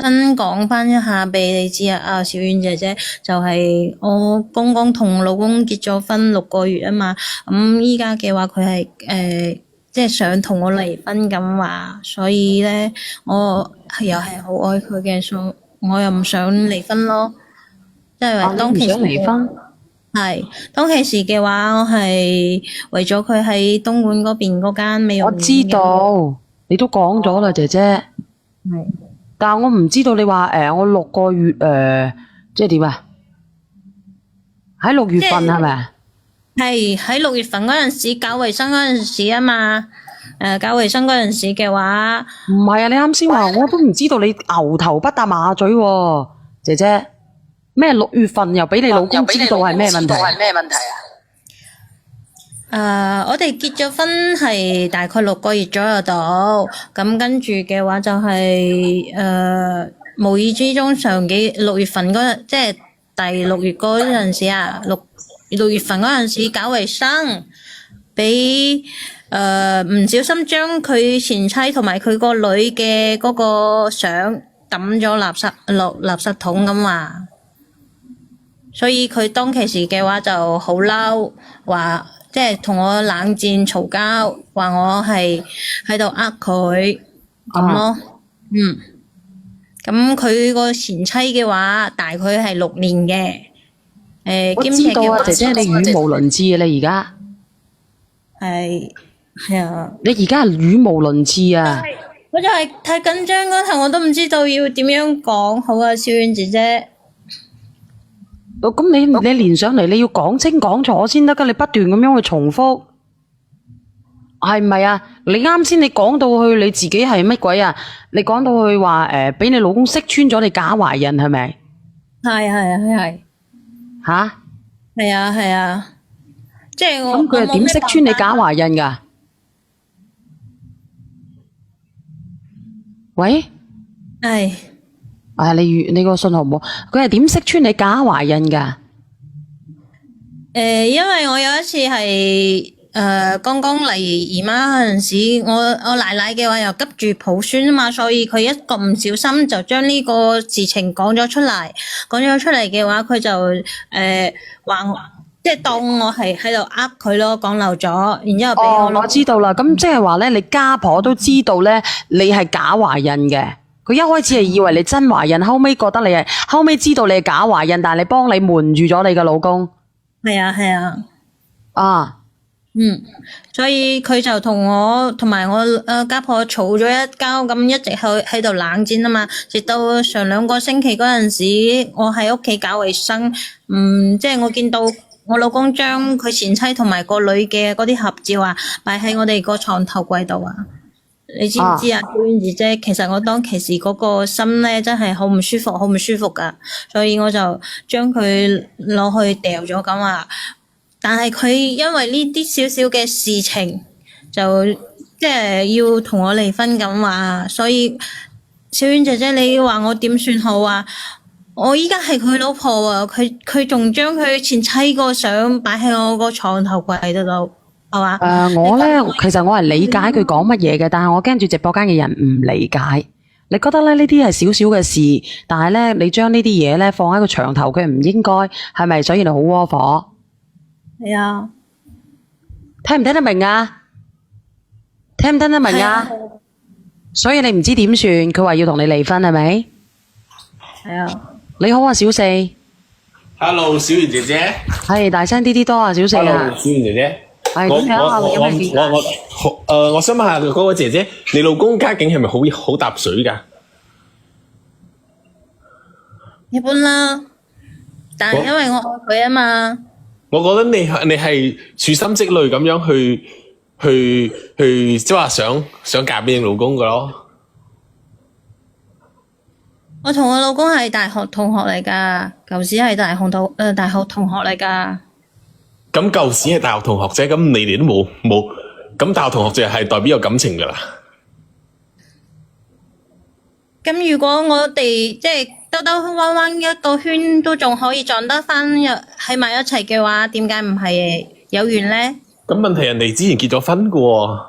親講翻一下俾你知啊，小婉姐姐就係我公公同老公結咗婚6個月啊嘛，咁依家嘅話佢係即係想同我離婚咁話，所以咧我又係好愛佢嘅，所我又唔想離婚咯，即係當其時你唔想離婚？係當其時嘅話，我係為咗佢喺東莞嗰邊嗰間美容我知道，你都講咗啦，姐姐。係但係我唔知道你話我6個月即係點啊？喺6月份係咪？係喺6月份嗰陣時搞衛生嗰陣時啊嘛，搞衛生嗰陣時嘅話，唔係啊！你啱先話我都唔知道你牛頭不搭馬嘴喎，姐姐。咩6月份又俾你老公知道係咩問題？我哋結咗婚係大概6個月左右度，咁跟住嘅話就係無意之中6月份嗰日，即係第6月嗰陣時啊，6月份嗰陣時搞衛生，俾唔小心將佢前妻同埋佢個女嘅嗰個相抌咗落垃圾桶咁話，所以佢當其時嘅話就好嬲，話即係同我冷戰嘈交，話我係喺度佢咁咯。咁佢個前妻嘅話大概係6年嘅，我兼知道啊，且嘅話姐姐你語無倫次啊！你而家係啊，你而家係語無倫次啊！我就係太緊張嗰頭，我都唔知道要點樣講好啊，小婉姐姐。咁你連上嚟你要講清講楚先得噶，你不斷咁樣去重複，係唔係啊？你啱先你講到去你自己係乜鬼啊？你講到去話俾你老公識穿咗你假懷孕係咪？係。吓？係啊，即係我咁佢係點識穿你假懷孕噶？喂？係你個信號唔好，佢係點識穿你假懷孕噶？因為我有一次係剛剛嚟姨媽嗰陣時，我奶奶嘅話又急住抱孫啊嘛，所以佢一個唔小心就將呢個事情講咗出嚟。講咗出嚟嘅話，佢就話即係當我係喺度佢咯，講漏咗，然之後俾我我知道啦。咁即係話咧，你家婆都知道咧，你係假懷孕嘅。佢一開始係以為你真懷孕，後尾覺得後尾知道你係假懷孕，但係你幫你瞞住咗你嘅老公。係啊。啊，所以佢就同我同埋我家婆嘈咗一交，咁一直喺度冷戰啊嘛，直到上2個星期嗰陣時，我喺屋企搞衛生，即係我見到我老公將佢前妻同埋個女嘅嗰啲合照啊，擺喺我哋個床頭櫃度啊。你知唔知啊？小婉姐姐，其實我當其時嗰個心咧真係好唔舒服噶，所以我就將佢攞去掉咗咁啊。但係佢因為呢啲少少嘅事情，就即係要同我離婚咁話，所以小婉姐姐你話我點算好啊？我依家係佢老婆啊，佢仲將佢前妻個相擺喺我個床頭櫃度。係嘛？我咧其實我係理解佢講乜嘢嘅，但係我驚住直播間嘅人唔理解。你覺得咧呢啲係少少嘅事，但係咧你將呢啲嘢咧放喺個牆頭，佢唔應該係咪？所以你好窩火。係啊，聽唔聽得明啊？聽唔聽得明啊？所以你唔知點算，佢話要同你離婚係咪？係啊。你好啊，小四。Hello， 小圓姐姐。係大聲啲多啊，小四啊。Hello， 小圓姐姐。係點樣啊？我想問下嗰個姐姐，你老公家境係咪好搭水㗎？一般啦，但係因為我愛佢啊嘛。我覺得你係處心積慮咁樣去即係話想嫁俾你老公㗎咯。我同我老公係大學同學嚟㗎，舊時係大學同學嚟㗎。咁舊時係大學同學啫，咁你哋都冇咁大學同學就係代表有感情㗎啦。咁如果我哋即係兜兜彎彎一個圈都仲可以撞得翻喺埋一齊嘅話，點解唔係有緣咧？咁問題人哋之前結咗婚㗎喎，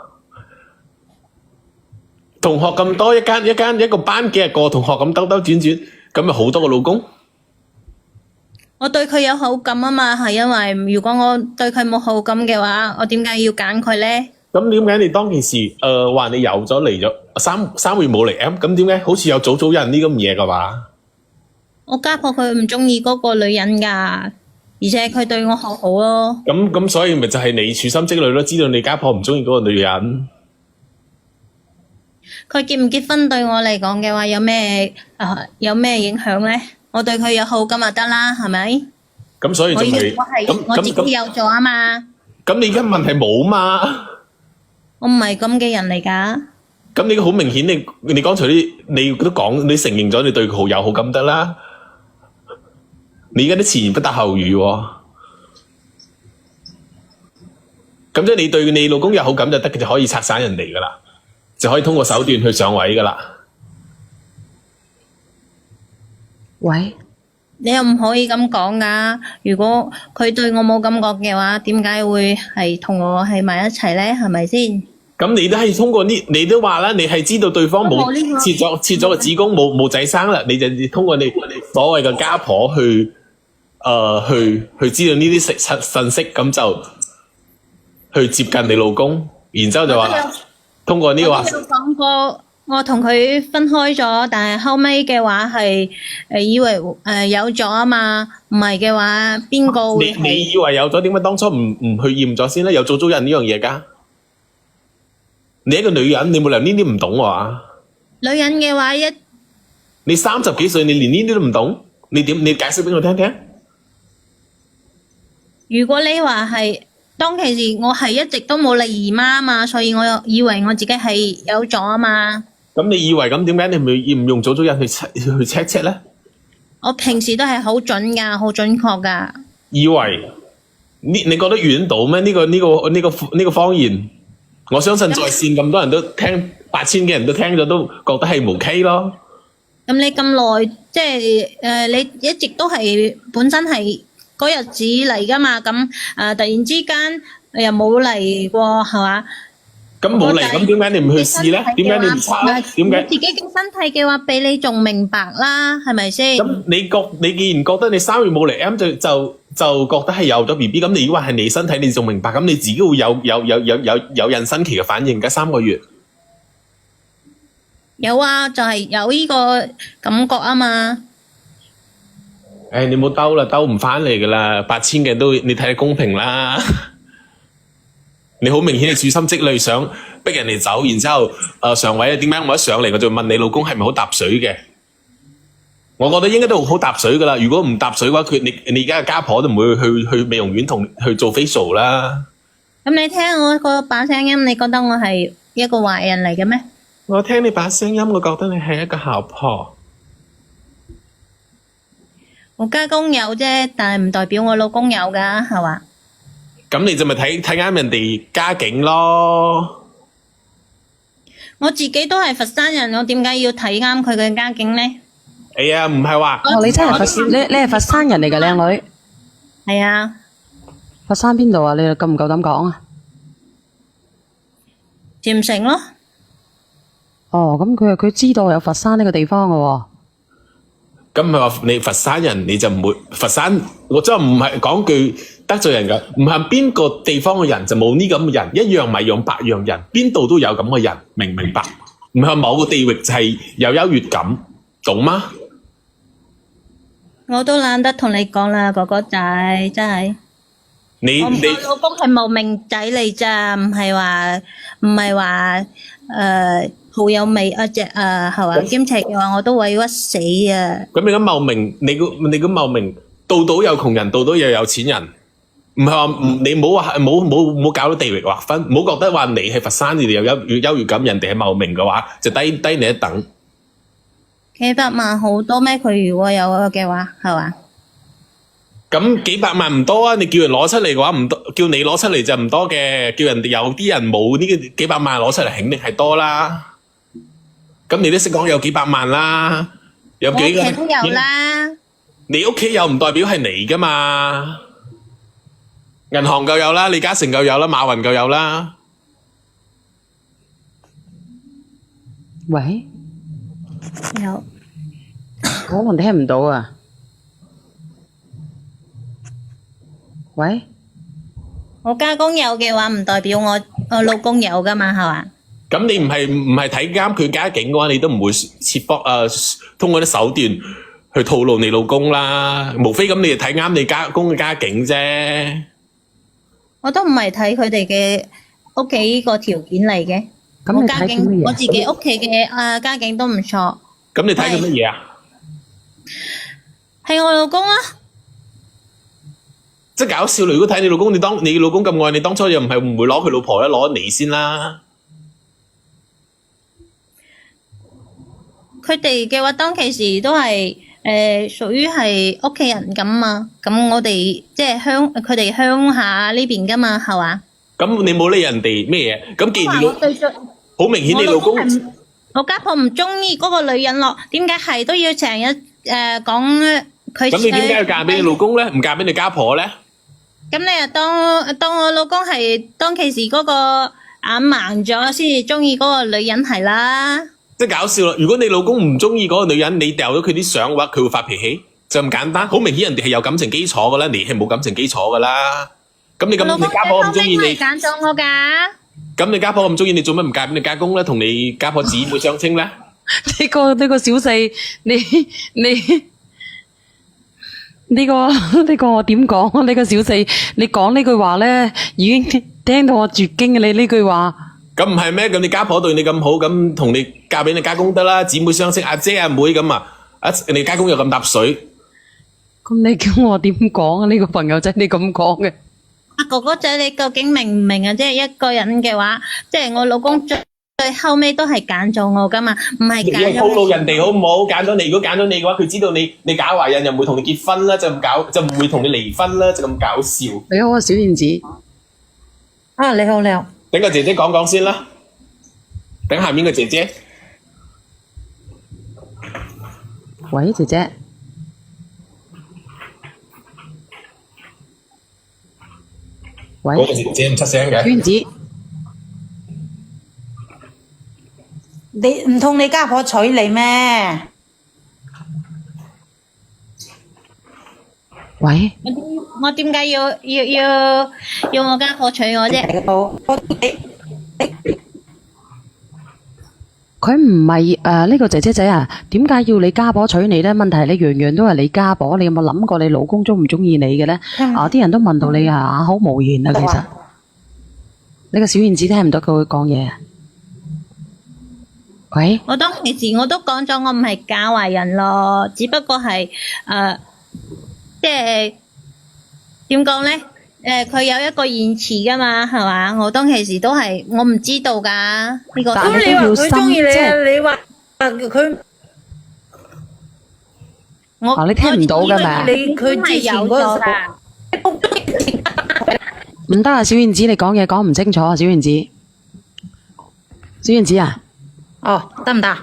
同學咁多，一個班幾十個同學咁兜兜轉轉，咁咪好多個老公？我對佢有好感啊嘛，係因為如果我對佢冇好感嘅話，我點解要揀佢咧？咁點解你當其時話你有咗嚟咗三個月冇嚟 M？咁點解好似有早人呢咁嘢嘅話？我家婆佢唔中意嗰個女人噶，而且佢對我好好咯。咁所以咪就係你處心積慮咯，知道你家婆唔中意嗰個女人。佢結唔結婚對我嚟講嘅話，有咩影響咧？我對佢有好感就得啦，係咪？咁所以就係我自己有咗啊嘛。咁你而家問題冇嘛？我唔係咁嘅人嚟噶。咁你好明顯，你剛才你都講，你承認咗你對佢有好感得啦。你而家啲前言不搭後語喎。咁即係你對你老公有好感就得，就可以拆散人哋噶啦，就可以通過手段去上位噶啦。喂，你又唔可以咁講噶。如果佢對我冇感覺嘅話，點解會係同我喺埋一齊咧？係咪先？咁你都係通過呢，你都話啦，你係知道對方冇切咗個子宮冇仔生啦，你就通過你所謂嘅家婆去知道呢啲信息，咁就去接近你老公，然之後就話通過呢個話。我有講過，我同佢分開咗，但係後尾嘅話係以為有咗啊嘛，唔係嘅話邊個會係？你以為有咗，點解當初唔去驗咗先咧？有早人呢樣嘢噶？你一個女人，你冇理由呢啲唔懂喎。女人嘅話你30幾歲，你連呢啲都唔懂，你解釋俾我聽聽？如果你話係當其時我係一直都冇嚟姨媽啊嘛，所以我以為我自己係有咗啊嘛。咁你以為咁點解你唔用早人去 check 咧？我平時都係好準噶，好準確噶。以為你覺得遠到咩？呢個謊言，我相信在線咁多人都聽，8000嘅人都聽咗，都覺得係無稽咯。咁你咁耐，即係你一直都係本身係嗰日子嚟噶嘛？咁突然之間又冇嚟過，係嘛？咁冇嚟，咁點解你唔去試咧？點解你唔測咧？點解？自己嘅身體嘅話，比你仲明白啦，係咪先？咁你既然覺得你3月冇嚟 M 就覺得係有咗 BB，咁你如果話係你身體，你仲明白，咁你自己會有妊娠期嘅反應嘅3個月。有啊，就係有呢個感覺啊嘛。你冇兜啦，兜唔翻嚟噶啦，8000嘅都你睇下公平啦。你好明顯係處心積慮想逼人哋走，然之後上位點解我一上嚟我就問你老公係咪好搭水嘅？我覺得應該都好搭水噶啦。如果唔搭水嘅話，你而家嘅家婆都唔會去美容院去做 facial 啦。咁你聽我個把聲音，你覺得我係一個壞人嚟嘅咩？我聽你把聲音，我覺得你係一個姣婆。我家公有啫，但係唔代表我老公有噶，係嘛？咁你就咪睇啱人哋家境咯。我自己都係佛山人，我點解要睇啱佢嘅家境呢？哎呀，唔係話你真係你係佛山人嚟㗎，靚女。係啊。佛山邊度啊？你夠唔夠膽講啊？鹽城咯。哦，咁佢知道有佛山呢個地方㗎喎。咁唔係話你佛山人你就唔會佛山，我真係唔係講句得罪人㗎，唔係邊個地方嘅人就冇呢咁嘅人，一樣米養百樣人，邊度都有咁嘅人，明唔明白？唔係某個地域就係有優越感，懂嗎？我都懶得同你講啦，哥哥仔，真係。我老公係無名仔嚟咋，唔係話好有味啊只係嘛？兼且嘅話我都委屈死啊！咁你咁茂名，你咁茂名，度度有窮人，度度又有錢人，唔係話你唔好話冇搞到地域劃分，唔好覺得話你係佛山，你哋有優越感，人哋係茂名嘅話就低你一等。幾百萬好多咩？佢如果有嘅話，係嘛？咁幾百萬唔多啊！你叫人攞出嚟嘅話唔多，叫你攞出嚟就唔多嘅，叫人哋有啲人冇呢個幾百萬攞出嚟，肯定係多啦。咁你都識講有幾百萬啦，有幾個？我屋企都有啦。你屋企有唔代表係你噶嘛？銀行夠有啦，李嘉誠夠有啦，馬雲夠有啦。喂，有可能聽唔到啊。喂，我家公有嘅話，唔代表我老公有噶嘛，係嘛？咁你唔係睇啱佢家境嘅話，你都唔會通過啲手段去套路你老公啦。無非咁你睇啱你家公嘅家境啫。我都唔係睇佢哋嘅屋企個條件嚟嘅。咁你我家境，睇佢乜嘢？我自己屋企嘅家境都唔錯，咁你睇佢乜嘢啊？係我老公啊。即係搞笑，如果睇你老公，你老公咁愛你，當初又唔會攞佢老婆咧，攞你先啦。佢哋嘅話當其時都係屬於係屋企人咁嘛，咁我哋即係佢哋鄉下呢邊噶嘛，係嘛？咁你冇理人哋咩嘢？咁既然你我對著好明顯，你老公我家婆唔中意嗰個女人咯，點解係都要成日講佢？咁你點解要嫁俾你老公咧？唔嫁俾你家婆咧？咁你又當我老公係當其時嗰個眼盲咗，先至中意嗰個女人係啦。即係搞笑啦！如果你老公唔中意嗰個女人，你掉咗佢啲相嘅話，佢會發脾氣，就咁簡單。好明顯人哋係有感情基礎噶啦，你係冇感情基礎噶啦。咁你老公家婆咁中意你，揀咗我噶。咁你家婆咁中意你，做乜唔嫁俾你家公咧？同你家婆姊妹相稱咧？呢個小四，呢個我點講？呢個小四，你講呢句話咧，已經聽到我絕經嘅。你呢句話，咁唔係咩？咁你家婆對你咁好，咁同你嫁俾你家公得啦，姊妹相稱，阿姐阿妹咁啊，你家公又咁搭水，咁你叫我點講啊？呢個朋友仔你咁講嘅，阿哥哥仔，你究竟明唔明啊？即係一個人嘅話，即係我老公最後尾都係揀咗我噶嘛，唔係你揀咗套路人哋好唔好？揀咗你，如果揀咗你嘅話，佢知道你假懷孕，又唔會同你結婚啦，就唔會同你離婚啦，就咁搞笑。你好啊，小燕子。啊！你好，你好。等個姐姐講講先啦，等下面個姐姐。喂，姐姐。喂，嗰個姐姐唔出聲嘅。小燕子。你唔通你家婆娶你咩？喂，我點解要我家婆娶我啫？佢唔係呢個姐姐仔啊？點解要你家婆娶你咧？問題係你樣樣都係你家婆，你有冇諗過你老公中唔中意你嘅咧？啲人都問到你啞口無言啊！其實，呢個小燕子聽唔到佢會講嘢啊？喂，我當其時我都講咗，我唔係假懷孕咯，只不過係即係點講咧？佢有一個延遲噶嘛，係嘛？我當其時都係我唔知道噶呢個。但係咁你話佢中意你啊？即係你話佢我你聽唔到㗎嘛你佢之前嗰個時候唔得啊！小燕子，你講嘢講唔清楚啊！小燕子，小燕子啊！哦，得唔得？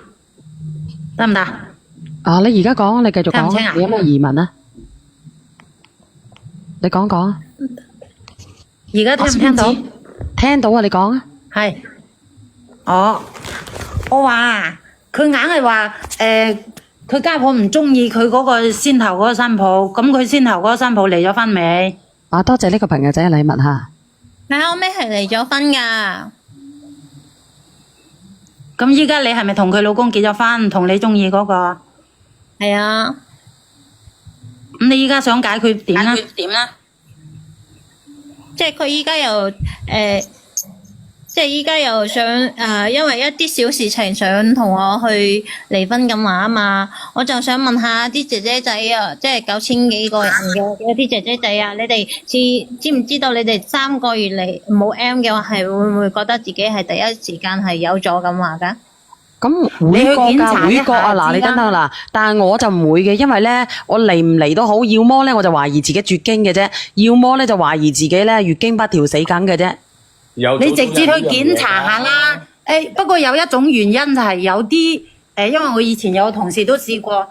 得唔得？啊，你而家講，你繼續講聽唔清啊，你有咩疑問啊？你講講啊！而家聽唔聽到？聽到啊！你講啊！係。哦，我話佢硬係話佢家婆唔中意佢嗰個先頭嗰個新抱，咁佢先頭嗰個新抱離咗婚未？啊，多謝呢個朋友仔嘅禮物嚇。佢後尾係離咗婚噶。咁依家你係咪同佢老公結咗婚，同你中意嗰個？係啊。咁你依家想解決點啊？即係佢依家又即係依家又想因為一啲小事情想同我去離婚咁話啊嘛，我就想問下啲姐姐仔啊，即係9000幾個人嘅一啲姐姐仔啊，你哋知唔知道你哋3個月嚟冇 M 嘅話，係會唔會覺得自己係第一時間係有咗咁話㗎？咁會你去檢㗎，查一下會㗎啊！嗱，知你等等嗱，但係我就唔會嘅，因為咧，我嚟唔嚟都好，要麼咧我就懷疑自己絕經嘅啫，要麼咧就懷疑自己咧月經不調死梗嘅啫。你直接去檢查下啦。不過有一種原因就係有啲因為我以前有個同事都試過，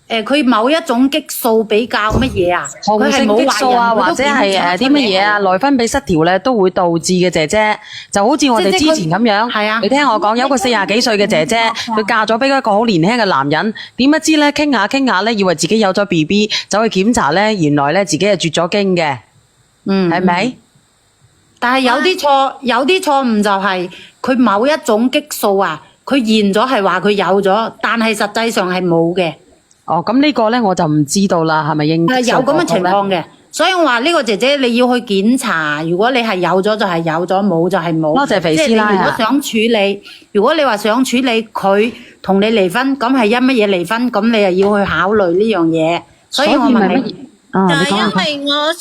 佢某一種激素比較乜嘢啊？雄性佢係冇激素啊，話人或者係啲乜嘢啊，內分泌失調咧都會導致嘅姐姐，就好似我哋之前咁樣。係啊你聽我講，有個40幾歲嘅姐姐，佢嫁咗俾一個好年輕嘅男人，點不知咧傾下傾下咧，以為自己有咗 BB，走去檢查咧，原來咧自己係絕咗經嘅，係咪？但係有啲錯誤就係佢某一種激素啊，佢驗咗係話佢有咗，但係實際上係冇嘅。哦，咁呢個咧我就唔知道啦，係咪應係有咁嘅情況嘅，所以我話呢個姐姐你要去檢查，如果你係有咗就係有咗，冇就係冇。多謝肥師奶啊即係你如果想處理，如果你話想處理佢同你離婚，咁係因乜嘢離婚？咁你又要去考慮呢樣嘢。所以我問你。啊，就係你講因為我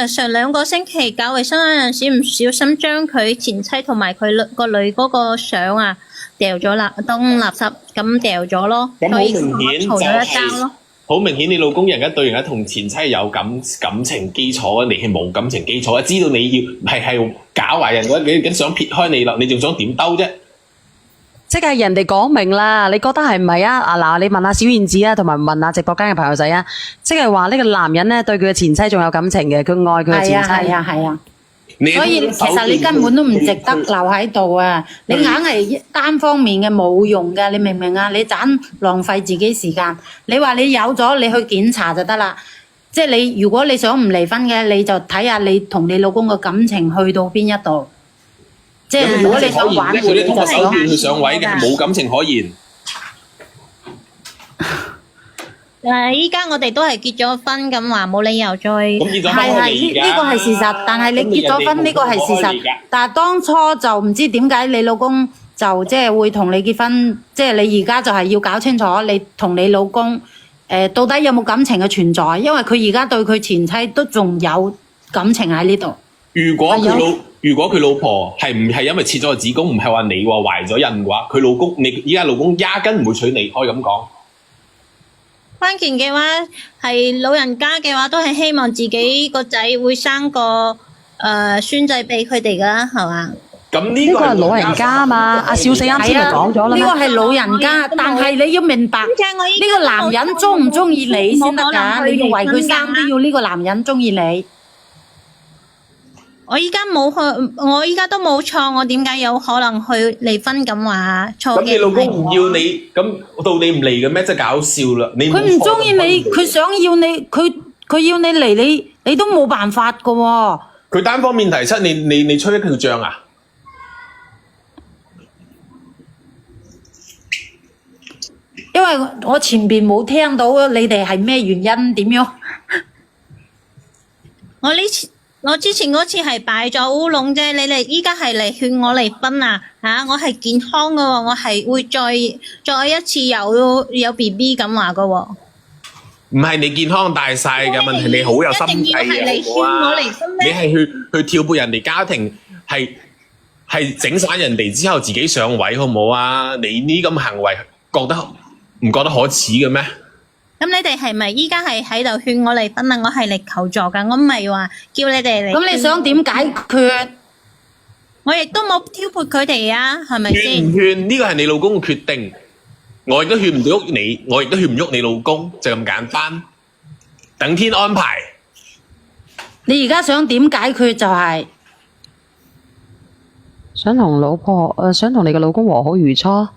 上2個星期搞衞生嗰陣時，唔小心將佢前妻同埋佢個女嗰個相啊掉咗啦，當垃圾咁掉咗咯，咁好所以明顯就嘈咗一交係咯。好明顯，你老公人家對人家同前妻有感情基礎，你係冇感情基礎，知道你要係搞壞人嘅話，你想撇開你啦，你仲想點兜啫？即係人哋講明啦，你覺得係唔係啊？啊嗱，你問下小燕子啊，同埋問下直播間嘅朋友仔啊，即係話呢個男人咧對佢嘅前妻仲有感情嘅，佢愛佢嘅前妻。係啊。你所以其實你根本都唔值得留喺度啊！你硬係單方面嘅冇用㗎，你明唔明啊？你盞浪費自己時間。你話你有咗，你去檢查就得啦。即係你如果你想唔離婚嘅，你就睇下你同你老公嘅感情去到邊一度。即係如果你想挽回，佢哋通過就手段去上位嘅，係冇感情可言。依家我哋都係結咗婚咁話，冇理由再咁結咗婚係可以㗎呢個係事實，但係你結咗婚呢個係事實，但係當初就唔知點解你老公就即係會同你結婚，即係你而家就係要搞清楚你同你老公到底有冇感情嘅存在，因為佢而家對佢前妻都仲有感情喺呢度。如果佢老婆係唔係因為切咗個子宮，唔係話你話懷咗孕嘅話，佢老公你依家老公壓根唔會娶你，可以咁講。關鍵嘅話係老人家嘅話，都係希望自己個仔會生個孫仔俾佢哋噶啦，係嘛？咁呢呢個係老人家啊嘛，阿少四啱先咪講咗啦咩？呢個係老人家，但係你要明白呢個男人中唔中意你先得㗎，你要為佢生都要呢個男人中意你。我依家都冇錯，我點解有可能去離婚咁話？錯嘅咁你老公唔要係我你，咁到你唔嚟嘅咩？真係搞笑啦！你佢唔中意你，佢想要你，佢要你嚟，你都冇辦法㗎喎。佢單方面提出，你吹一條脹啊？因為我前邊冇聽到你哋係咩原因點樣。我之前嗰次係擺咗烏龍啫，你哋依家係嚟勸我離婚啊？我係健康噶喎，我係會再一次有 BB 咁話噶喎。唔係你健康大晒嘅問題，你好有心計一定要係嚟嘅，好唔好啊勸我離婚咩？你係去挑撥人哋家庭，係整散人哋之後自己上位，好唔好啊？你呢咁行為唔覺得可恥嘅咩？咁你哋係咪依家係喺度勸我離婚啊？我係嚟求助噶，我唔係話叫你哋嚟。咁你想點解決？我亦都冇挑撥佢哋啊，係咪勸先唔？勸呢個係你老公嘅決定，我亦都勸唔到喐你，我亦都勸唔喐你老公，就咁簡單。等天安排。你而家想點解決就係、想同想同你嘅老公和好如初，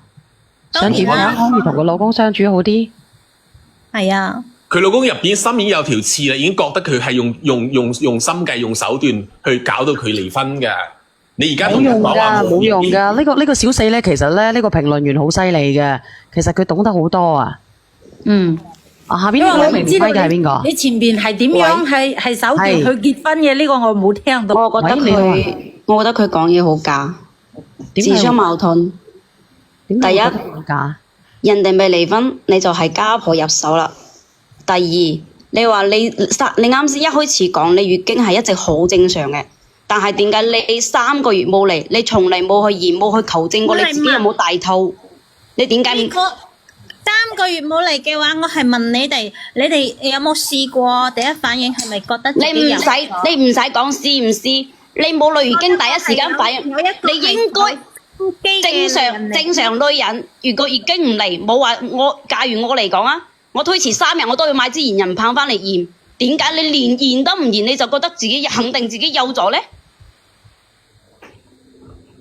想點樣可以同個老公相處好啲？係啊，佢老公入邊心已經有條刺啦，已經覺得佢係用心計、用手段去搞到佢離婚㗎。你而家冇同人講用噶，話冇用噶。呢個小四咧，其實咧呢個評論員好犀利嘅，其實佢懂得好多啊。下邊因為呢個名我唔知道輝嘅係邊個？你前邊係點樣係手段去結婚嘅？呢個我冇聽到。我覺得佢講嘢好假，點解自相矛盾。第一，點解會覺得好假？人哋未離婚，你就係家婆入手啦。第二，你話你啱先一開始講你月經係一直好正常嘅，但係點解你3個月冇嚟，你從嚟冇去驗冇去求證過你自己有冇大肚？你點解唔？呢個3個月冇嚟嘅話，我係問你哋有冇試過？第一反應係咪覺得自己有咗？你唔使講試唔試，你冇嚟月經第一時間反應，你應該。正常女人，如果月經唔嚟，冇話我，假如我嚟講啊，我推遲3日我都要買支驗孕棒翻嚟驗。點解你連驗都唔驗你就覺得自己肯定自己有咗呢？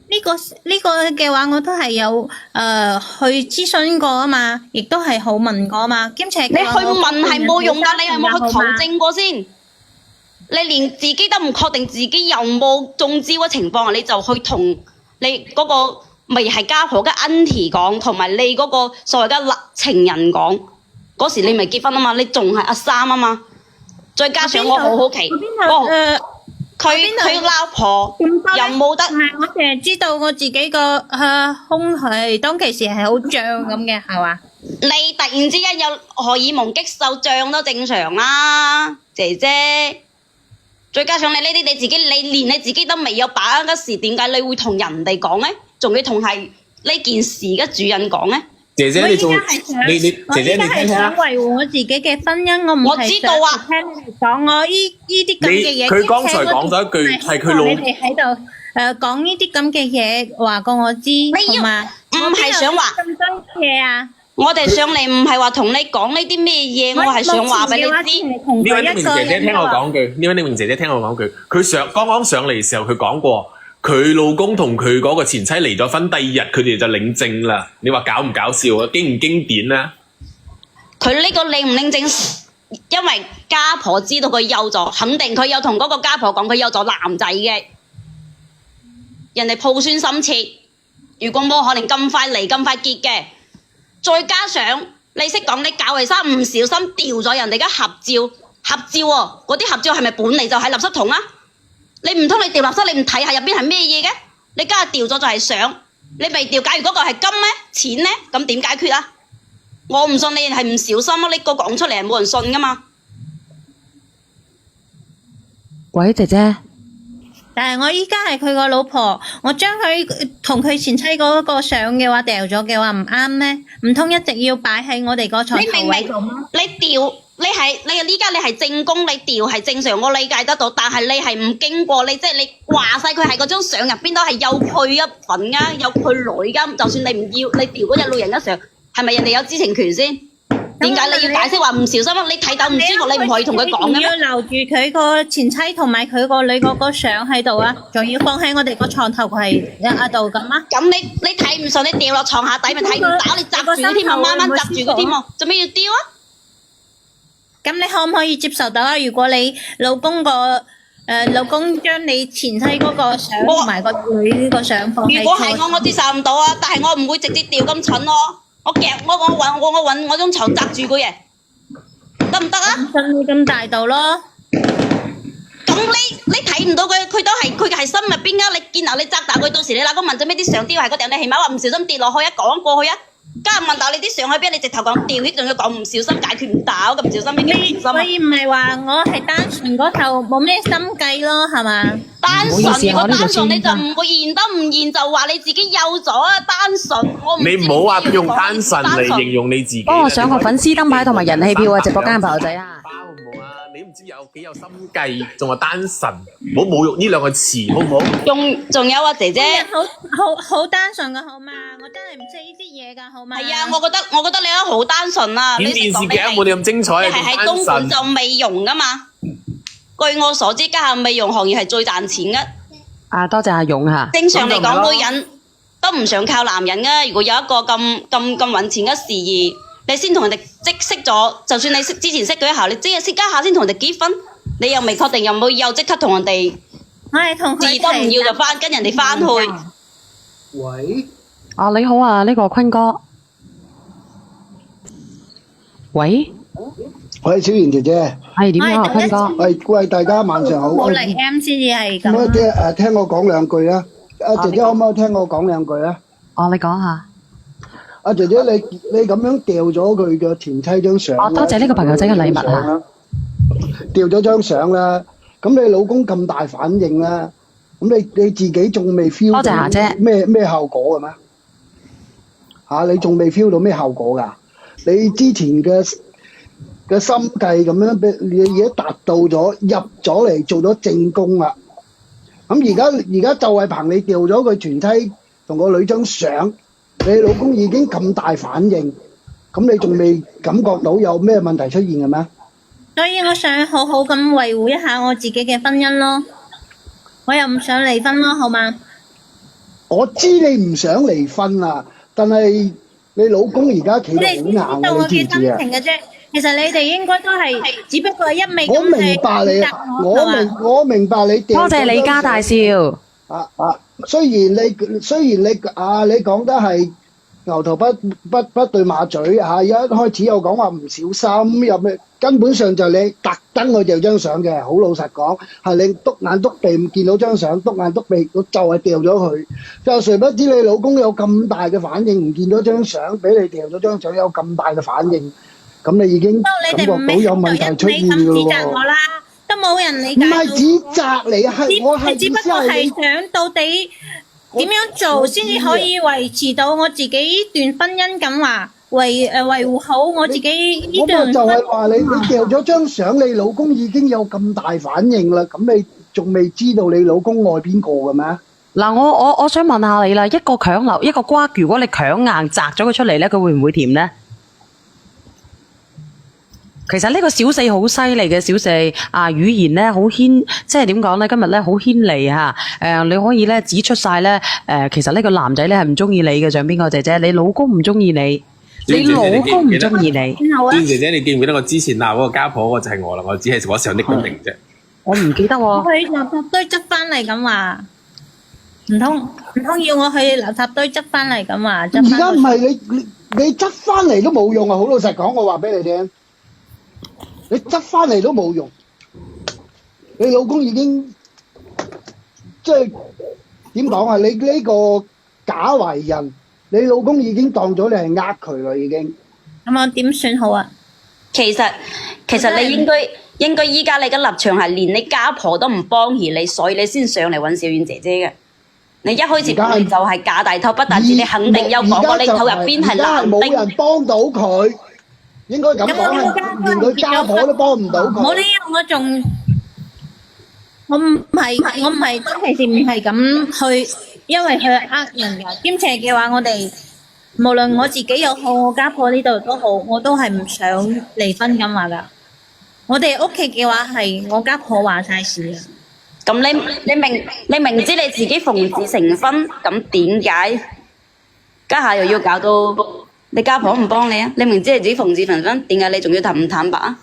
呢個嘅話，我都係有去諮詢過啊嘛，亦都係好問過啊嘛，兼且你去問係冇用㗎，你係冇去求證過先。你連自己都唔確定自己有冇中招嘅情況，你就去同你嗰個咪係家婆嘅 auntie 講，同埋你嗰個所謂嘅情人講。嗰時你咪結婚啊嘛，你仲係阿三啊嘛。再加上我好奇，佢老婆又冇得。我淨係知道我自己個胸係當其時係好脹咁嘅，係嘛？你突然之間有荷爾蒙激素脹都正常啦，姐姐。再加上你呢啲你自己，你連你自己都未有把握嘅事，點解你會同人哋講呢？仲要同係呢件事嘅主人講呢？姐姐你仲你姐姐你聽聽想維護我自己嘅婚姻，我唔我係知道啊想聽你哋講我呢啲咁嘅嘢。佢剛才講咗一句係佢老你哋喺度講呢啲咁嘅嘢，話過我知，同埋唔係想話咁多嘢啊！我哋上嚟唔係話同你講呢啲咩嘢，我係想話俾你知。呢位匿名姐姐聽我講句，呢位匿名姐姐聽我講句，佢剛剛上嚟嘅時候佢講過，佢老公同佢嗰個前妻離咗婚，第2日佢哋就領證啦。你話搞唔搞笑啊？經唔經典啊？佢呢個領唔領證，因為家婆知道佢有咗，肯定佢有同嗰個家婆講佢有咗男仔嘅，人哋抱孫心切，如果冇可能咁快離咁快結嘅。再加上你識講，你教衞生唔小心掉咗人哋嘅合照喎，嗰啲合照係咪本嚟就係垃圾桶啊？你唔通你掉垃圾你唔睇下入邊係咩嘢嘅？你家下掉咗就係相，你未掉，假如嗰個係金呢？錢呢？咁點解決啊？我唔信你係唔小心啊！你個講出嚟係冇人信噶嘛？喂，姐姐，但係我依家係佢個老婆，我將佢同佢前妻嗰個相嘅話掉咗嘅話唔啱咩？唔通一直要擺喺我哋個床頭位度嗎？你掉你依家你係正宮，你掉係正常，我理解得到。但係你係唔經過你，即係你話晒佢係嗰張相入邊都係有佢一份噶，有佢女噶。就算你唔要，你掉嗰隻老人嘅相，係咪人哋有知情權先？點解你要解釋話唔小心啊？你睇到唔舒服，你唔可以同佢講嘅咩？要留住佢個前妻同埋佢個女嗰個相喺度啊，仲要放喺我哋個床頭櫃度咁啊？咁你睇唔順，你掉落床下底咪睇唔到，你擲住佢添啊，慢慢擲住佢添啊，做咩要丟啊？咁你可唔可以接受到啊？如果你老公將你前妻嗰個相同埋個女個相放喺如果係我接受唔到啊，但係我唔會直接掉咁蠢咯。我夾我揾張床擲住佢嘅，得唔得啊？信你咁大度咯。咁你睇唔到佢都係佢係心入邊噶，你見到你擲大佢，到時你老公問咗咩啲相丟係嗰頂，你起碼話唔小心跌落去啊，講過去啊。家人問到你啲相喺邊，你直頭講掉，仲要講唔小心解決唔到，咁唔小心已經唔小心。所以唔係話我係單純嗰頭冇咩心計咯，係嘛？單純，如果單純你就唔唔會現都唔現，就話你自己有咗啊！單純，我唔知你唔好話用單純嚟形容你自己。幫我上個粉絲燈牌同埋人氣票啊！直播間嘅朋友仔啊！你唔知有幾有心計，仲話單純，唔好侮辱呢兩個詞，好唔好？仲有啊，姐姐。好單純噶好嘛？我真係唔識呢啲嘢噶好嘛？係啊，我覺得你都好單純啊！演電視劇冇你咁精彩，你係喺東莞做美容噶嘛？據我所知，家下美容行業係最賺錢嘅。啊，多謝阿勇嚇。正常嚟講，女人都唔想靠男人噶。如果有一個咁揾錢嘅事業，你先同人哋識咗，就算你之前識咗一下，你即係識一下先同人哋結婚，你又未確定有冇又即刻同人哋，我係同佢字都唔要就跟人哋翻去。喂，啊，你好啊，呢個坤哥。喂，喂，小賢姐姐，係點樣啊，坤哥？喂，大家晚上好。冇嚟 M 先至係可唔可以咁。聽我講兩句啊？阿姐姐可唔可以聽我講兩句啊？哦，你講下。阿姐姐，你咁樣掉咗佢嘅前妻張相。哦，多謝呢個朋友仔嘅禮物啊！掉咗張相啦，咁你老公咁大反應啦，咁你自己仲未 feel 多謝霞姐咩效果嘅咩？嚇，你仲未 feel 到咩效果㗎？你之前嘅心計咁樣俾你已經達到咗，入咗嚟做咗正宮啦。咁而家就係憑你掉咗佢前妻同個女張相，你老公已經咁大反應，咁你仲未感覺到有咩問題出現嘅咩？所以我想好好咁維護一下我自己嘅婚姻咯，我又唔想離婚咯，好嗎？我知你唔想離婚啊，但係你老公而家企你得哋知道好硬嘅，我嘅心你知唔知啊？情嘅啫。其實你哋應該都係，只不過係一味我咁明白你，答我係嘛？我明白你掉多謝李家大少。雖然你講得係牛頭不對馬嘴嚇，一開始又講話唔小心，又咩根本上就你特登去掉張相嘅，好老實講係你篤眼篤鼻見到張相，篤眼篤鼻我就係掉咗佢，就誰不知你老公有咁大嘅反應，唔見到張相，俾你掉咗張相有咁大嘅反應，咁你已經感覺到有問題出現㗎指責我喎。啦，都冇人理解到。唔係指責你，係我係只不過係想到底點樣做先至可以維持到我自己呢段婚姻咁話，維護好我自己呢我段咪就係話你掉咗張相，你老公已經有咁大反應啦，咁你仲未知道你老公愛邊個嘅咩？嗱，我想問下你啦，一個強留一個瓜，如果你強硬摘咗佢出嚟咧，佢會唔會甜咧？其實呢個小四好犀利嘅小四啊，語言咧好牽，即係點講咧？今日咧好牽離嚇。你可以咧指出晒咧其實呢個男仔咧係唔中意你嘅，像邊個姐姐？你老公唔中意你，你老公唔中意你。娟姐姐，你記唔記得我之前鬧嗰個家婆嗰個就係我啦？我只係嗰時候匿咗名啫。我唔記得喎。去垃圾堆執翻嚟咁話，唔通要我去垃圾堆執翻嚟咁話？而家唔係你執翻嚟都冇用啊！好老實講，我話俾你聽。你執翻嚟都冇用，你老公已經即係點講啊？你呢個假為人，你老公已經當咗你係呃佢啦，已經。咁我點算好啊？其實你應該依家你嘅立場係連你家婆都唔幫兒你，所以你先上嚟揾小婉姐姐嘅。你一開始你就係假大頭，不但止你肯定有講過你肚入邊係男冇丁。人幫到佢，應該咁講係，連佢家婆都幫唔到佢。冇理由我唔係當其時唔係咁去，因為佢呃人㗎。兼且嘅話，我哋無論我自己又好，我家婆呢度都好，我都係唔想離婚咁話㗎。我哋屋企嘅話係我家婆話晒事啊。咁你明知你自己奉子成婚，咁點解家下又要搞到你家婆唔幫你啊？你明知你自己奉子成婚，點解你仲要唔坦白啊？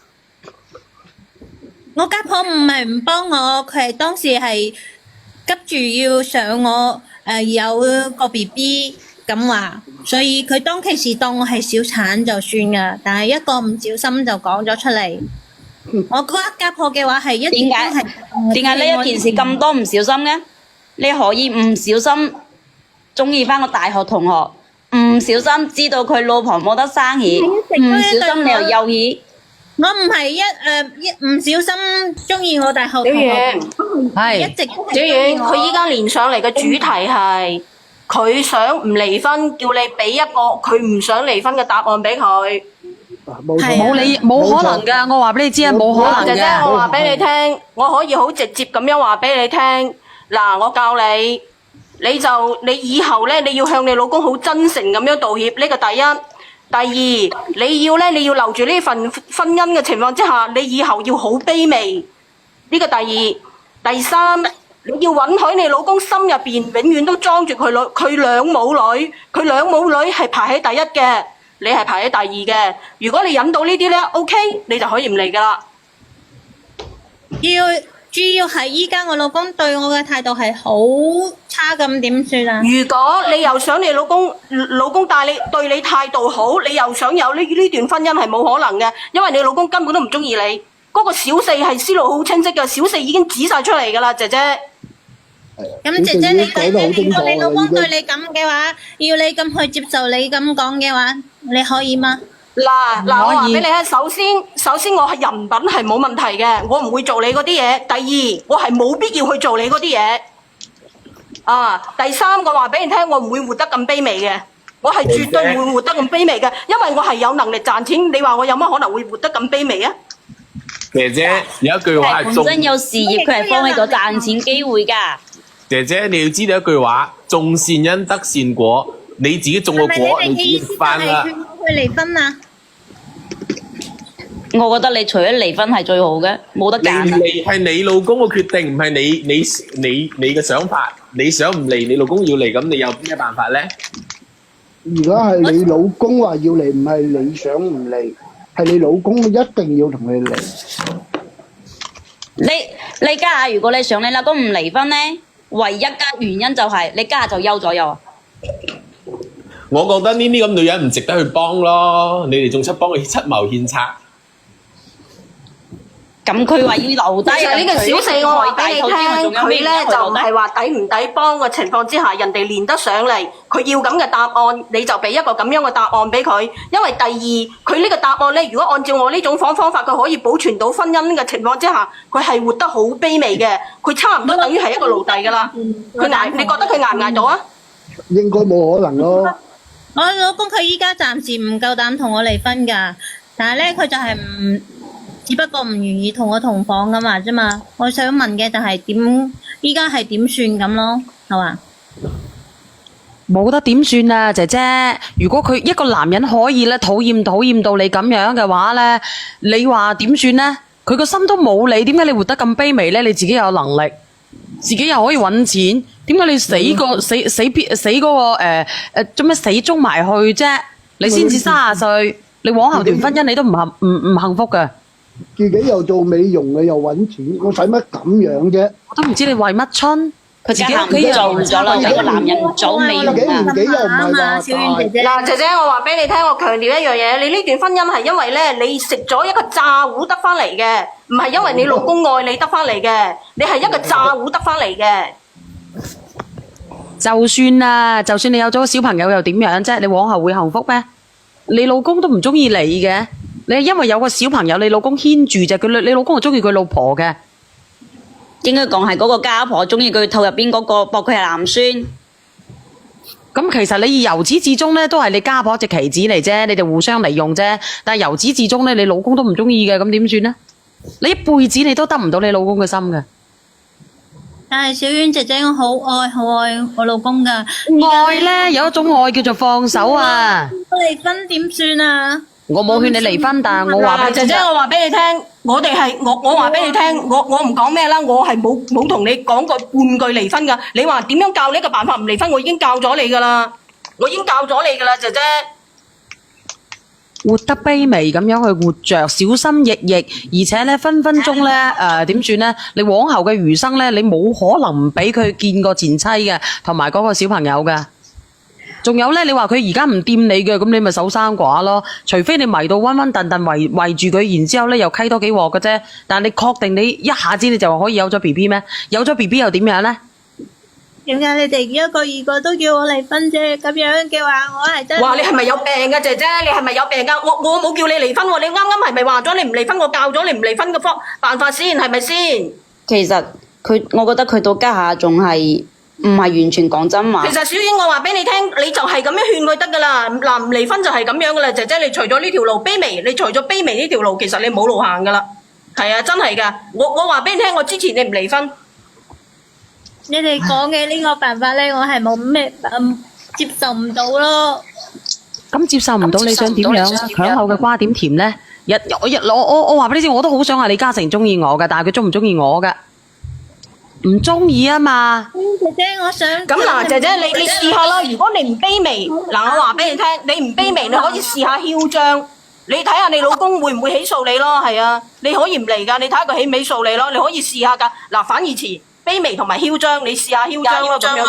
我家婆唔係唔幫我，佢係當時係急住要上我有個 BB 咁話，所以佢當其時當我係小產就算噶，但係一個唔小心就講咗出嚟。我覺得家婆嘅話係一點點解呢一件事咁多唔小心嘅？你可以唔小心中意翻個大學同學，唔小心知道佢老婆冇得生兒，唔小心你又幼兒。我唔係唔小心中意我大學同學，一直都係小遠，佢依家連上嚟嘅主題係佢想唔離婚，叫你俾一個佢唔想離婚嘅答案俾佢。冇錯冇可能㗎，我話俾你知啊，冇可能姐姐，嘅。我話俾你聽，我可以好直接咁樣話俾你聽。嗱，我教你，你以後咧，你要向你老公好真誠咁樣道歉。呢個第一。第二，你要留住呢份婚姻嘅情況之下，你以後要好卑微。呢個第二。第三，你要允許你老公心入邊永遠都裝住佢兩母女，佢兩母女係排喺第一嘅，你係排喺第二嘅。如果你忍到呢啲咧 ，OK， 你就可以唔嚟噶啦。主要係依家我老公對我嘅態度係好差，咁點算啊？如果你又想你老公對你態度好，你又想有呢段婚姻係冇可能嘅，因為你老公根本都唔中意你。嗰個小四係思路好清晰嘅，小四已經指晒出嚟噶啦，姐姐。咁姐姐，你老公對你咁嘅話，要你咁去接受你咁講嘅話，你可以嗎？嗱，我話俾你聽，首先我係人品係冇問題嘅，我唔會做你嗰啲嘢。第二，我係冇必要去做你嗰啲嘢。第三，我話俾你聽，我唔會活得咁卑微嘅，我係絕對唔會活得咁卑微嘅，因為我係有能力賺錢。你話我有乜可能會活得咁卑微啊？姐姐有一句話係本身有事業，佢係放棄咗賺錢機會㗎。姐姐你要知道一句話，種善因得善果，你自己種個果，你自己翻啦。去會離婚啊？我覺得你除咗離婚係最好嘅，冇得離唔揀啊。離係你老公嘅決定，唔係你嘅想法。你想唔離，你老公要離，咁你有咩辦法咧？而家係你老公話要離，唔係你想唔離，係你老公一定要同你離。你家下如果你想你老公唔離婚咧，唯一嘅原因就係你家下就休咗休啊。我覺得呢啲咁女人唔值得去幫咯，你哋仲出幫佢出謀獻策。咁佢話要留低，其實呢個小四我話俾你聽，佢咧就唔係話抵唔抵幫嘅情況之下，人哋連得上嚟，佢要咁嘅答案，你就俾一個咁樣嘅答案俾佢。因為第二，佢呢個答案咧，如果按照我呢種方法，佢可以保存到婚姻嘅情況之下，佢係活得好卑微嘅，佢差唔多等於係一個奴隸噶啦。佢捱，你覺得佢捱唔捱到啊？應該冇可能咯。我老公佢依家暫時唔夠膽同我離婚㗎，但係咧佢就係只不過唔願意同我同房㗎嘛啫嘛。我想問嘅就係依家係點算咁咯，係嘛？冇得點算啊，姐姐。如果佢一個男人可以咧討厭到你咁樣嘅話咧，你話點算呢？佢個心都冇你，點解你活得咁卑微咧？你自己有能力，自己又可以揾錢，點解你死嗰個做咩死忠埋去啫？你先至30歲，你往後段婚姻你都唔幸福㗎。自己又做美容嘅，又揾錢，我使乜咁樣啫？我都唔知你為乜春。佢家下唔做咗啦，一個男人唔做美容自己啊。年紀又唔係話小婉姐姐。嗱，姐姐，我話俾你聽，我強調一樣嘢，你呢段婚姻係因為咧，你食咗一個炸糊得翻嚟嘅，唔係因為你老公愛你得翻嚟嘅，你係一個炸糊得翻嚟嘅。就算你有咗個小朋友又點樣啫？你往後會幸福咩？你老公都唔中意你嘅，你係因為有個小朋友，你老公牽住啫。你老公係中意佢老婆嘅。應該講係嗰個家婆中意佢肚入邊嗰個，駁佢係男孫。咁其實你由始至終咧都係你家婆隻棋子嚟啫，你哋互相利用啫。但係由始至終咧，你老公都唔中意嘅，咁點算呢？你一輩子你都得唔到你老公嘅心嘅。但係小婉姐姐，我好愛我老公㗎。愛咧有一種愛叫做放手啊！我離婚點算啊？我冇勸你離婚，但係我話俾你聽，姐姐，我話俾你聽，我話俾你聽，我唔講咩啦，我係冇同你講過半句離婚㗎。你話點樣教呢個辦法唔離婚，我已經教咗你㗎啦，姐姐。活得卑微咁樣去活着，小心翼翼，而且咧分分鐘咧點算咧？你往後嘅餘生咧，你冇可能唔俾佢見過前妻嘅，同埋嗰個小朋友嘅。仲有咧，你話佢而家唔掂你嘅，咁你咪守生寡咯。除非你迷到暈暈頓頓圍住佢，然之後咧又溪多幾鑊嘅啫。但係你確定你一下子你就話可以有咗 BB 咩？有咗 BB 又點樣咧？點解你哋一個二個都叫我離婚啫？咁樣嘅話，我係真係。哇！你係咪有病㗎，姐姐？你係咪有病㗎？我冇叫你離婚喎，你啱啱係咪話咗你唔離婚？我教咗你唔離婚嘅辦法先，係咪先？其實我覺得佢到家下仲係唔係完全講真話。其實小婉，我話俾你聽，你就係咁樣勸佢得㗎啦。嗱，唔離婚就係咁樣㗎啦，姐姐。你除咗呢條路卑微，你除咗卑微呢條路，其實你冇路行㗎啦。係啊，真係㗎。我話俾你聽，我支持你唔離婚。你哋講嘅呢個辦法咧，我係冇咩接受唔到咯。咁接受唔到你想點樣啊？響口嘅瓜點甜咧？我話俾你知，我都好想係李嘉誠中意我嘅，但係佢中唔中意我嘅？唔中意啊嘛。姐姐，我想咁嗱，姐姐你試下啦。如果你唔卑微，嗱我話俾你聽，你唔卑微，你可以試下囂張。你睇下你老公會唔會起訴你咯？係啊，你可以唔嚟㗎，你睇下佢起唔起訴你咯。你可以試下㗎。嗱，反義詞。卑微同埋囂張，你試下囂張咯，咁樣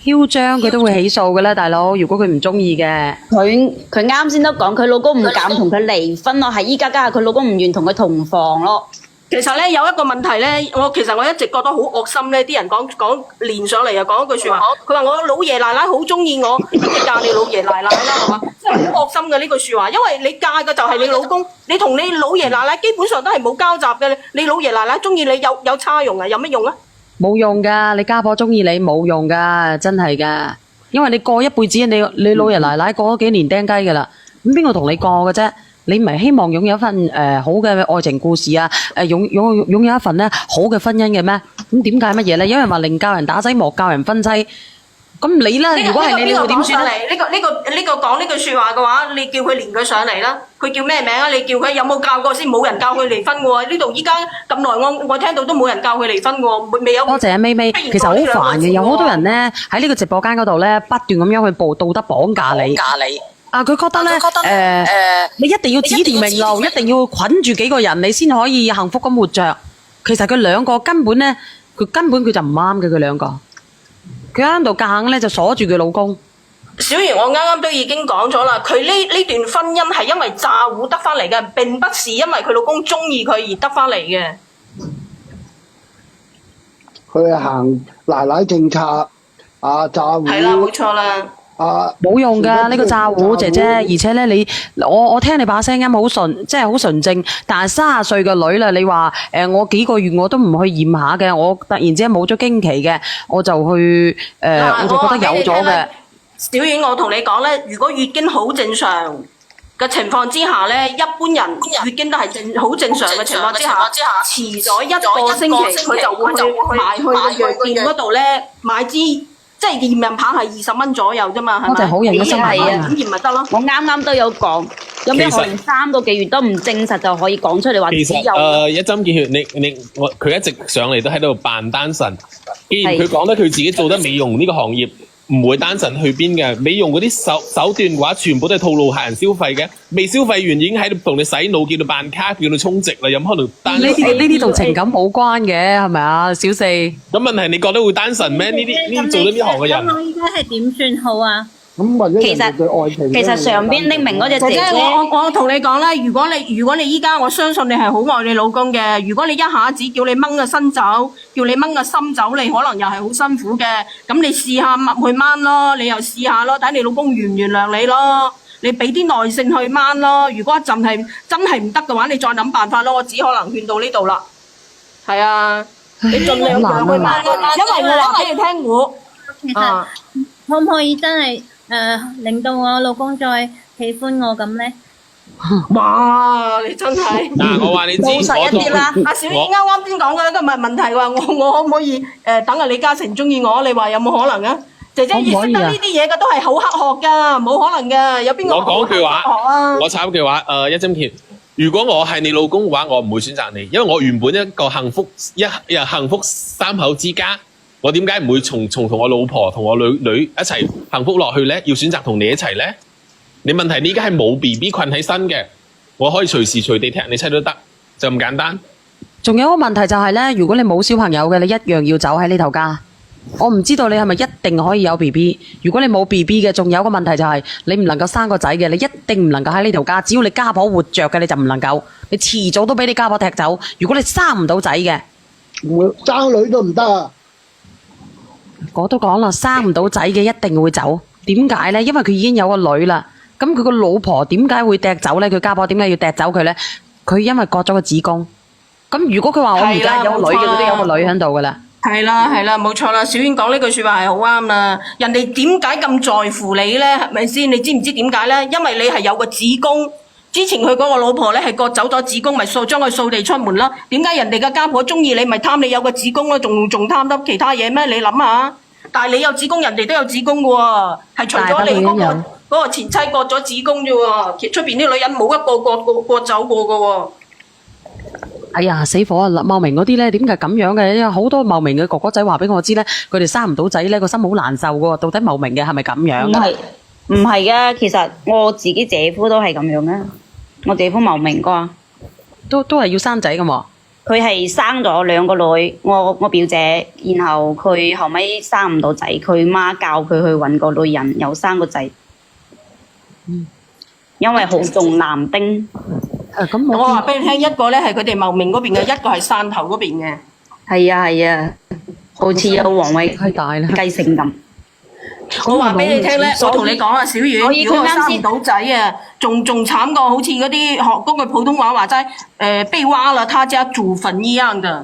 就囂張佢都會起訴嘅啦，大佬。如果佢唔中意嘅，佢啱先都講，佢老公唔敢同佢離婚咯，係依家家下佢老公唔願同佢同房咯。其實咧有一個問題咧，其實我一直覺得好惡心咧，啲人講連上嚟又講一句説話，佢話我老爺奶奶好中意我，咁你嫁你老爺奶奶啦，係嘛？真係好惡心嘅呢句説話，因為你嫁嘅就係你老公，你同你老爺奶奶基本上都係冇交集嘅，你老爺奶奶中意你有差用啊？有乜用啊？冇用㗎，你家婆中意你冇用㗎，真係㗎。因為你過一輩子，你老爺奶奶過咗幾年釘雞㗎啦，咁邊個同你過嘅啫？你唔係希望擁有一份好嘅愛情故事啊？擁有一份咧好嘅婚姻嘅咩？咁點解乜嘢咧？因為話寧教人打仔，莫教人分妻。咁你咧，如果係你，你會點算咧？呢個講呢句説話嘅話，你叫佢連佢上嚟啦。佢叫咩名啊？你叫佢有冇教過先？冇人教佢離婚喎。呢度依家咁耐，我聽到都冇人教佢離婚喎，未有。多謝阿咪咪，其實好煩嘅，有好多人咧喺呢個直播間嗰度咧，不斷咁樣去道德綁架你。佢覺得咧，你一定要指條明路，一定要捆住幾個人，你先可以幸福咁活着。其實佢兩個根本佢就唔啱嘅，佢兩個。佢喺度夾硬咧就鎖住佢老公。小賢，我啱啱都已經講咗啦，佢呢段婚姻係因為詐糊得翻嚟嘅，並不是因為佢老公中意佢而得翻嚟嘅。佢係行奶奶政策詐糊。係啦，冇錯啦。冇用㗎呢個詐糊姐姐，而且咧我聽你把聲音好純，即係好純正。但係30歲嘅女啦，你話我幾個月我都唔去驗下嘅，我突然之間冇咗經期嘅，我就去我就覺得有咗嘅。小婉，我同你講咧，如果月經好正常嘅情況之下咧，一般人月經都係好正常嘅情況之下，遲咗一個星期佢就會去埋去個藥店嗰度咧買支。即係驗孕棒係20蚊左右啫嘛，係咪？我就好人嘅心態啊！咁驗咪得咯。我啱啱都有講，有咩可能3個幾月都唔證實就可以講出嚟話只有？其實一針見血，佢一直上嚟都喺度扮單身。既然佢講得佢自己做得美容呢個行業唔會單身去邊嘅，美容嗰啲手段嘅話，全部都係套路客人消費嘅，未消費完已經喺度同你洗腦，叫你辦卡，叫你充值啦，有冇可能單身？呢啲同情感冇關嘅，係咪啊，小四？咁問題你覺得會單身咩？呢啲做咗呢行嘅人，咁我依家係點算好啊？咁或者人哋對愛情其實上邊匿名嗰隻姐姐，我同你講啦，如果你依家我相信你係好愛你老公嘅，如果你一下子叫你掹個身走，叫你掹個心走，你可能又係好辛苦嘅。咁你試下去掹咯，你又試下咯，睇你老公原唔原諒你咯。你俾啲耐性去掹咯。如果一陣係真係唔得嘅話，你再諗辦法咯。我只可能勸到呢度啦。係啊，你盡量讓佢掹咯，因為我話俾你聽其實可唔可以真係令到我老公再喜歡我咁咧？哇！你真係嗱，我話你知，務實一啲啦。阿小燕啱啱先講嘅一個問題話，我可唔可以等阿李嘉誠中意我？你話有冇可能啊？姐姐識得呢啲嘢嘅都係好黑學㗎，冇可能㗎。有邊個？我講句話，啊？我插句話，一針見。如果我係你老公嘅話，我唔會選擇你，因為我原本一個幸福3口之家，我點解唔會從我老婆同我女一齊幸福落去咧？要選擇同你一齊咧？你問題你而家係冇 BB 困喺身嘅，我可以隨時隨地踢你妻都得，就咁簡單。仲有一個問題就係咧，如果你冇小朋友嘅，你一樣要走喺呢頭家。我唔知道你係咪一定可以有 BB。如果你冇 BB 嘅，仲有一個問題就係你唔能夠生個仔嘅，你一定唔能夠喺呢頭家。只要你家婆活着嘅，你就唔能夠。你遲早都俾你家婆踢走。如果你生唔到仔嘅，爭女都唔得啊！我都講啦，生唔到仔嘅一定會走。點解呢？因為佢已經有個女啦。咁佢個老婆點解會踢走呢？佢家婆點解要踢走佢呢？佢因為割咗個子宮。咁如果佢話我而家有個女嘅，佢都有個女喺度噶啦。係啦，冇錯啦。小娟講呢句説話係好啱啦。人哋點解咁在乎你呢？係咪先？你知唔知點解呢？因為你係有個子宮。之前佢嗰個老婆咧係割走咗子宮，咪將佢掃地出門啦。點解人哋嘅家婆中意你，咪貪你有個子宮咯？仲貪得其他嘢咩？你諗下。但係你有子宮，人哋都有子宮嘅喎，係除咗你嗰個前妻割咗子宮啫喎，出邊啲女人冇一個割走過嘅喎。哎呀，死火啊！茂名嗰啲咧，點解咁樣嘅？因為好多茂名嘅哥哥仔話俾我知咧，佢哋生唔到仔咧，個心好難受嘅。到底茂名嘅係咪咁樣？唔係嘅，其實我自己姐夫都係咁樣嘅。我姐夫茂名啩，都係要生仔嘅喎。佢係生咗2個女，我表姐，然後佢後尾生唔到仔，佢媽教佢去揾個女人，又生個仔。因為好重男丁。我話俾你聽，一個咧係佢哋茂名嗰邊嘅，一個係汕頭嗰邊嘅。係啊，好似有王偉繼承咁。我話俾你聽咧，我同你講啊，小雨，如果我生唔到仔啊，仲慘過好似嗰啲學嗰句普通話話齋，被挖了他家祖墳一樣嘅。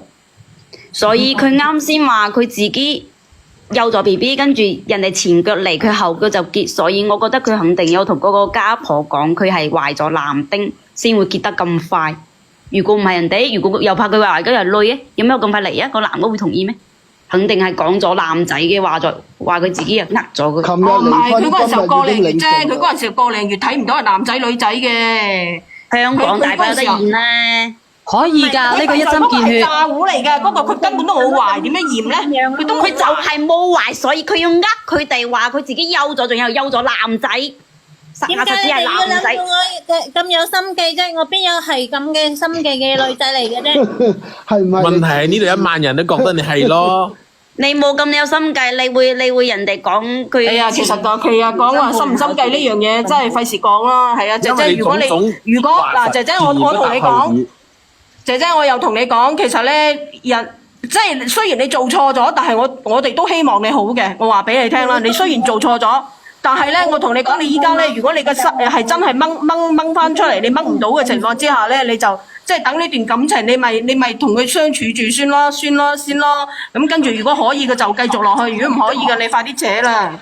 所以佢啱先話佢自己有咗 BB， 跟住人哋前腳嚟，佢後腳就結，所以我覺得佢肯定有同嗰個家婆講，佢係懷咗男丁先會結得咁快。如果唔係人哋，如果又怕佢話而家係女嘅，有咩咁快嚟啊？個男嘅會同意咩？肯定係講咗男仔嘅話，再話佢自己又呃咗佢。琴日哦，唔係，離婚，佢嗰陣時候個零月啫，今日已經領證佢嗰陣時候個零月睇唔到係男仔女仔嘅。香港大把有得驗啦。可以㗎，呢個一針見血。詐糊嚟㗎，嗰個佢根本都冇懷，點樣驗咧？佢都佢就係冇懷，所以佢要呃佢哋話佢自己休咗，仲有休咗男仔。點解實質係你哋要男仔諗到。我咁有心機啫？我邊有係咁嘅心機嘅女仔嚟嘅啫？係唔係？問題係呢度1萬人都覺得你係咯。你冇咁有心計，你會人哋講佢。係啊，其實講話心唔心計呢樣嘢，真係費事講啦。係啊，姐姐，如果嗱，姐姐我同你講，姐姐我又同你講，其實咧即係雖然你做錯咗，但係我哋都希望你好嘅。我話俾你聽啦，你雖然做錯咗。但係咧，我同你講，你依家咧，如果你嘅心係真係掹翻出嚟，你掹唔到嘅情況之下咧，你就即係等呢段感情，你咪同佢相處住先咯。咁跟住如果可以嘅就繼續落去，如果唔可以嘅，你快啲扯啦。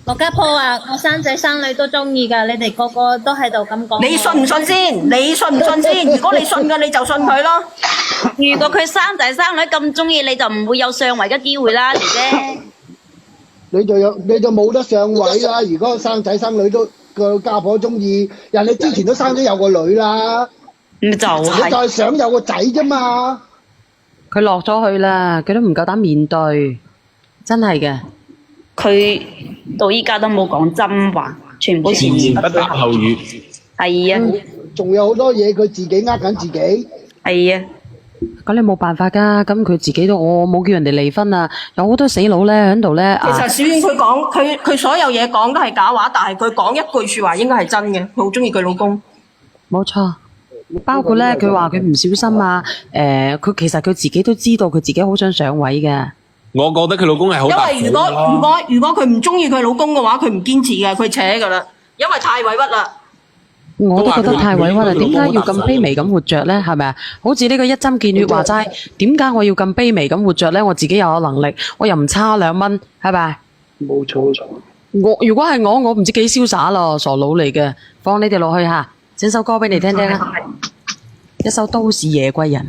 我家婆話我生仔生女都中意㗎，你哋個個都喺度咁講。你信唔信先？你信唔信先？如果你信嘅，你就信佢咯。如果佢生仔生女咁中意，你就唔會有上位嘅機會啦，姐姐。你就冇得上位啦！如果生仔生女都個家婆中意，人哋之前都生咗有個女啦，咪就你係再想有個仔啫嘛。佢落咗去啦，佢都唔夠膽面對，真係嘅。佢到依家都冇講真話，全部前言前言不搭後語。係啊，仲有好多嘢佢自己呃緊自己。係啊。咁你冇辦法㗎，咁佢自己都我冇叫人哋離婚啊，有好多死佬咧喺度咧。其實小婉佢講佢所有嘢講都係假話，但係佢講一句説話應該係真嘅，佢好中意佢老公。冇錯，包括咧佢話佢唔小心啊，佢其實佢自己都知道佢自己好想上位嘅。我覺得佢老公係好因大為如果佢唔中意佢老公嘅話，佢唔堅持嘅，佢扯㗎啦，因為太委屈啦。我都覺得太委屈啦，點解要咁卑微咁活着咧？係咪啊？好似呢個一針見血話齋，點解我要咁卑微咁活着咧？我自己又有能力，我又唔差2蚊，係咪？冇錯。如果係我唔知幾瀟灑咯，傻佬嚟嘅。放你哋落去嚇，整首歌俾你聽聽啊！一首《都市夜歸人》。